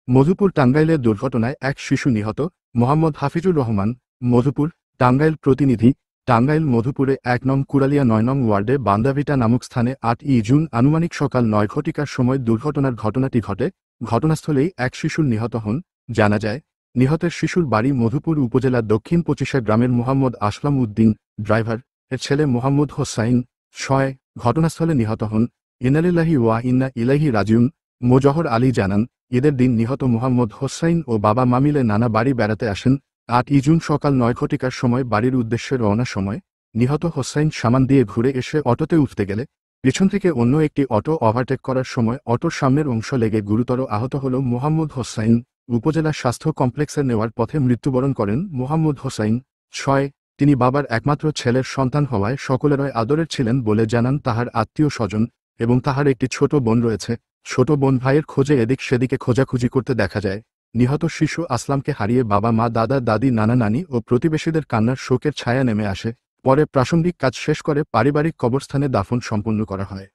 মধুপুর টাঙ্গাইলের দুর্ঘটনায় এক শিশু নিহত। মোহাম্মদ হাফিজুর রহমান, মধুপুর, টাঙ্গাইল প্রতিনিধি। টাঙ্গাইল মধুপুরে ১ নং কুড়ালিয়া ৯ নং ওয়ার্ডে বান্দাভিটা নামক স্থানে ৮ই জুন আনুমানিক সকাল ৯ ঘটিকার সময় দুর্ঘটনার ঘটনাটি ঘটে। ঘটনাস্থলেই এক শিশুর নিহত হন। জানা যায়, নিহতের শিশুর বাড়ি মধুপুর উপজেলার দক্ষিণ পচিশা গ্রামের মোহাম্মদ আসলাম উদ্দিন, ড্রাইভার, এর ছেলে মোহাম্মদ হোসাইন শয় ঘটনাস্থলে নিহত হন। ইন্নালিল্লাহি ওয়া ইন্না ইলাইহি রাজিউন। মোজহর আলী জানান, ঈদের দিন নিহত মোহাম্মদ হোসাইন ও বাবা মা মিলে নানা বাড়ি বেড়াতে আসেন। ৮ই জুন সকাল ৯ ঘটিকার সময় বাড়ির উদ্দেশ্যে রওনার সময় নিহত হোসাইন সামান দিয়ে ঘুরে এসে অটোতে উঠতে গেলে পিছন থেকে অন্য একটি অটো ওভারটেক করার সময় অটোর সামনের অংশ লেগে গুরুতর আহত হল মোহাম্মদ হোসাইন। উপজেলা স্বাস্থ্য কমপ্লেক্সে নেওয়ার পথে মৃত্যুবরণ করেন মোহাম্মদ হোসাইন শয়। তিনি বাবার একমাত্র ছেলের সন্তান হওয়ায় সকলেরই আদরের ছিলেন বলে জানান তাহার আত্মীয় স্বজন এবং তাহার একটি ছোট বোন রয়েছে। ছোট বোন ভাইয়ের খোঁজে এদিক সেদিকে খোঁজাখুঁজি করতে দেখা যায়। নিহত শিশু আসলামকে হারিয়ে বাবা মা দাদা দাদি নানা নানি ও প্রতিবেশীদের কান্নার শোকের ছায়া নেমে আসে। পরে প্রাসঙ্গিক কাজ শেষ করে পারিবারিক কবরস্থানে দাফন সম্পন্ন করা হয়।